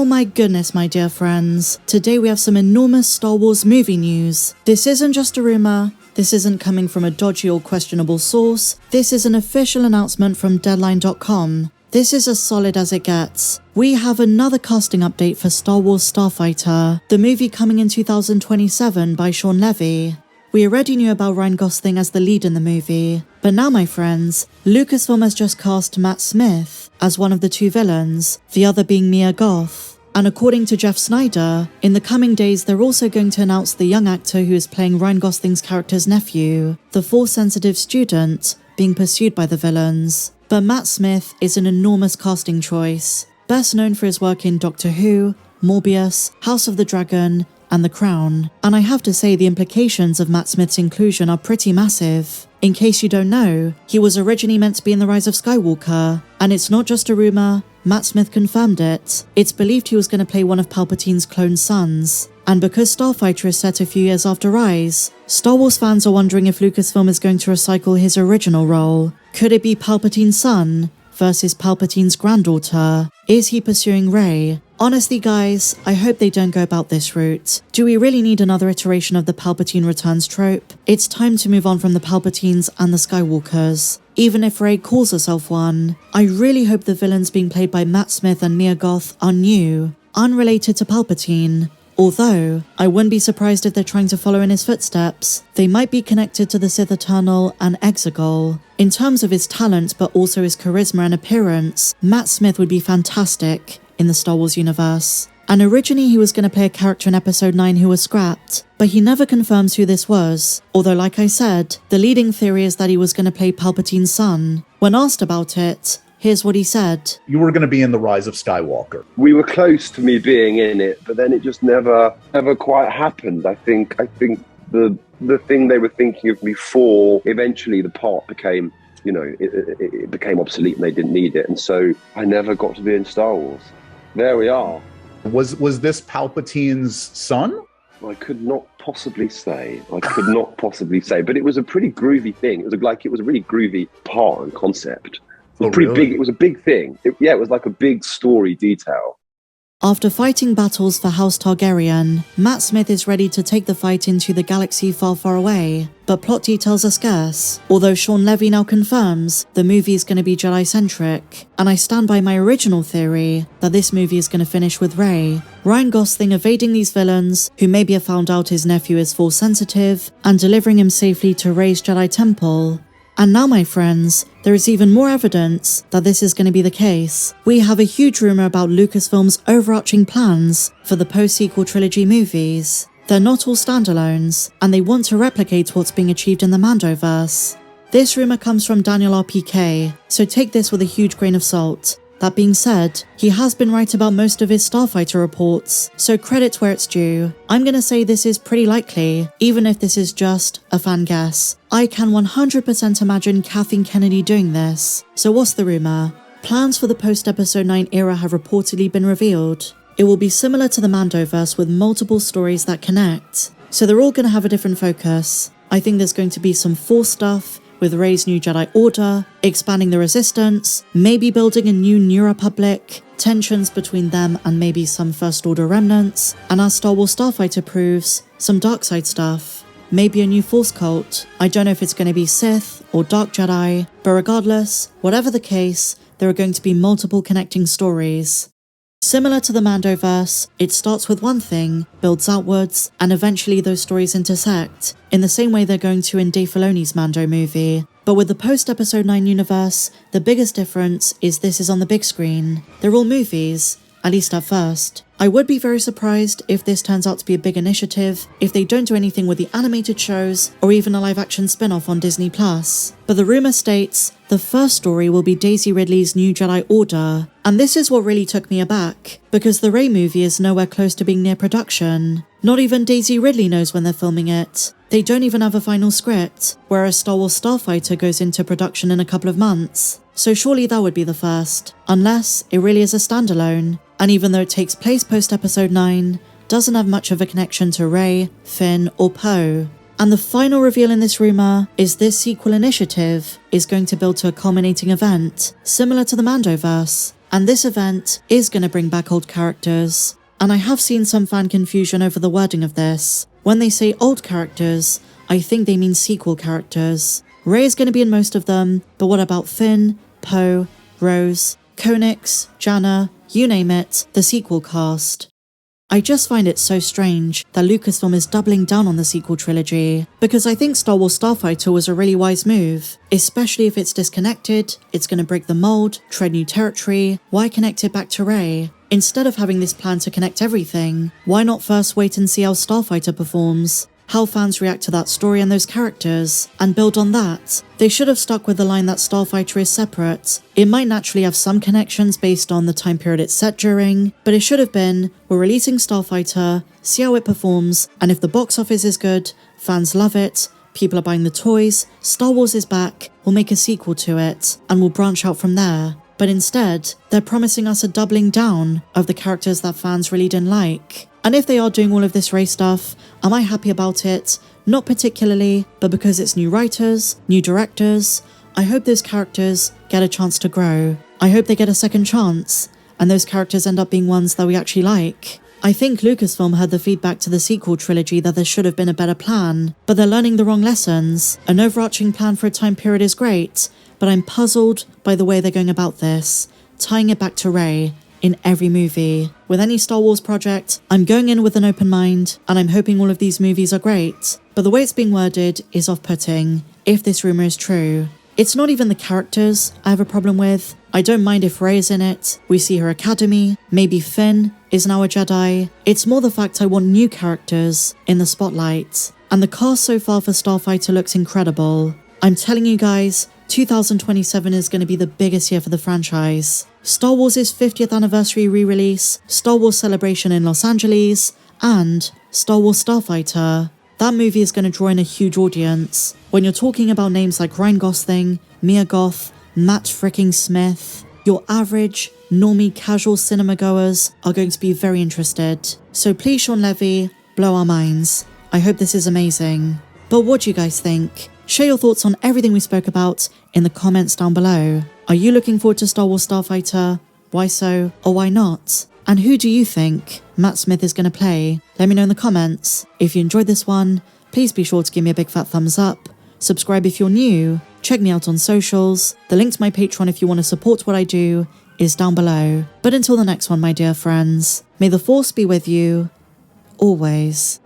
my goodness, my dear friends. Today we have some enormous Star Wars movie news. This isn't just a rumor. This isn't coming from a dodgy or questionable source. This is an official announcement from Deadline.com. This is as solid as it gets. We have another casting update for Star Wars Starfighter, the movie coming in 2027 by Shawn Levy. We already knew about Ryan Gosling as the lead in the movie, but now, my friends, Lucasfilm has just cast Matt Smith as one of the two villains, the other being Mia Goth. And according to Jeff Snyder, in the coming days they're also going to announce the young actor who is playing Ryan Gosling's character's nephew, the Force-sensitive student, being pursued by the villains. But Matt Smith is an enormous casting choice, best known for his work in Doctor Who, Morbius, House of the Dragon, and The Crown. And I have to say the implications of Matt Smith's inclusion are pretty massive. In case you don't know, he was originally meant to be in The Rise of Skywalker, and it's not just a rumor, Matt Smith confirmed it. It's believed he was going to play one of Palpatine's clone sons. And because Starfighter is set a few years after Rise, Star Wars fans are wondering if Lucasfilm is going to recycle his original role. Could it be Palpatine's son versus Palpatine's granddaughter? Is he pursuing Rey? Honestly guys, I hope they don't go about this route. Do we really need another iteration of the Palpatine returns trope? It's time to move on from the Palpatines and the Skywalkers. Even if Rey calls herself one, I really hope the villains being played by Matt Smith and Mia Goth are new, unrelated to Palpatine. Although, I wouldn't be surprised if they're trying to follow in his footsteps. They might be connected to the Sith Eternal and Exegol. In terms of his talent but also his charisma and appearance, Matt Smith would be fantastic in the Star Wars universe. And originally he was going to play a character in Episode 9 who was scrapped, but he never confirms who this was. Although like I said, the leading theory is that he was going to play Palpatine's son. When asked about it, here's what he said. You were going to be in The Rise of Skywalker. We were close to me being in it, but then it just never quite happened. I think the thing they were thinking of me for, eventually the part became, it became obsolete and they didn't need it. And so I never got to be in Star Wars. There we are. Was this Palpatine's son? I could not possibly say. But it was a pretty groovy thing. It was a really groovy part and concept. It was pretty big. It was a big thing. It was like a big story detail. After fighting battles for House Targaryen, Matt Smith is ready to take the fight into the galaxy far, far away. But plot details are scarce, although Shawn Levy now confirms the movie is going to be Jedi-centric. And I stand by my original theory that this movie is going to finish with Rey, Ryan Gosling evading these villains, who maybe have found out his nephew is Force-sensitive, and delivering him safely to Rey's Jedi Temple. And now, my friends, there is even more evidence that this is going to be the case. We have a huge rumor about Lucasfilm's overarching plans for the post-sequel trilogy movies. They're not all standalones, and they want to replicate what's being achieved in the Mandoverse. This rumor comes from Daniel RPK, so take this with a huge grain of salt. That being said, he has been right about most of his Starfighter reports, so credit where it's due. I'm gonna say this is pretty likely, even if this is just a fan guess. I can 100% imagine Kathleen Kennedy doing this. So what's the rumor? Plans for the post-Episode 9 era have reportedly been revealed. It will be similar to the Mandoverse with multiple stories that connect, so they're all gonna have a different focus. I think there's going to be some Force stuff, with Rey's new Jedi Order, expanding the Resistance, maybe building a New Republic, tensions between them and maybe some First Order remnants, and as Star Wars Starfighter proves, some dark side stuff. Maybe a new Force cult. I don't know if it's going to be Sith or Dark Jedi, but regardless, whatever the case, there are going to be multiple connecting stories. Similar to the Mandoverse, it starts with one thing, builds outwards, and eventually those stories intersect, in the same way they're going to in Dave Filoni's Mando movie. But with the post-Episode 9 universe, the biggest difference is this is on the big screen. They're all movies, at least at first. I would be very surprised if this turns out to be a big initiative, if they don't do anything with the animated shows, or even a live-action spin-off on Disney+. But the rumor states, the first story will be Daisy Ridley's new Jedi Order. And this is what really took me aback, because the Rey movie is nowhere close to being near production. Not even Daisy Ridley knows when they're filming it. They don't even have a final script, whereas Star Wars Starfighter goes into production in a couple of months. So surely that would be the first, unless it really is a standalone. And even though it takes place post-Episode 9, doesn't have much of a connection to Rey, Finn, or Poe. And the final reveal in this rumor is this sequel initiative is going to build to a culminating event, similar to the Mandoverse. And this event is going to bring back old characters. And I have seen some fan confusion over the wording of this. When they say old characters, I think they mean sequel characters. Rey is going to be in most of them, but what about Finn, Poe, Rose, Konix, Janna, you name it, the sequel cast? I just find it so strange that Lucasfilm is doubling down on the sequel trilogy, because I think Star Wars Starfighter was a really wise move, especially if it's disconnected, it's going to break the mold, tread new territory. Why connect it back to Rey? Instead of having this plan to connect everything, why not first wait and see how Starfighter performs? How fans react to that story and those characters, and build on that. They should have stuck with the line that Starfighter is separate. It might naturally have some connections based on the time period it's set during, but it should have been, we're releasing Starfighter, see how it performs, and if the box office is good, fans love it, people are buying the toys, Star Wars is back, we'll make a sequel to it, and we'll branch out from there. But instead, they're promising us a doubling down of the characters that fans really didn't like. And if they are doing all of this Rey stuff, am I happy about it? Not particularly, but because it's new writers, new directors, I hope those characters get a chance to grow. I hope they get a second chance, and those characters end up being ones that we actually like. I think Lucasfilm heard the feedback to the sequel trilogy that there should have been a better plan, but they're learning the wrong lessons. An overarching plan for a time period is great, but I'm puzzled by the way they're going about this, tying it back to Rey in every movie. With any Star Wars project, I'm going in with an open mind, and I'm hoping all of these movies are great, but the way it's being worded is off-putting, if this rumour is true. It's not even the characters I have a problem with. I don't mind if Rey is in it, we see her academy, maybe Finn is now a Jedi. It's more the fact I want new characters in the spotlight. And the cast so far for Starfighter looks incredible. I'm telling you guys, 2027 is going to be the biggest year for the franchise. Star Wars' 50th anniversary re-release, Star Wars Celebration in Los Angeles, and Star Wars Starfighter. That movie is going to draw in a huge audience. When you're talking about names like Ryan Gosling, Mia Goth, Matt fricking Smith, your average, normie, casual cinema goers are going to be very interested. So please, Shawn Levy, blow our minds. I hope this is amazing. But what do you guys think? Share your thoughts on everything we spoke about in the comments down below. Are you looking forward to Star Wars Starfighter? Why so, or why not? And who do you think Matt Smith is going to play? Let me know in the comments. If you enjoyed this one, please be sure to give me a big fat thumbs up. Subscribe if you're new. Check me out on socials. The link to my Patreon if you want to support what I do is down below. But until the next one, my dear friends, may the Force be with you, always.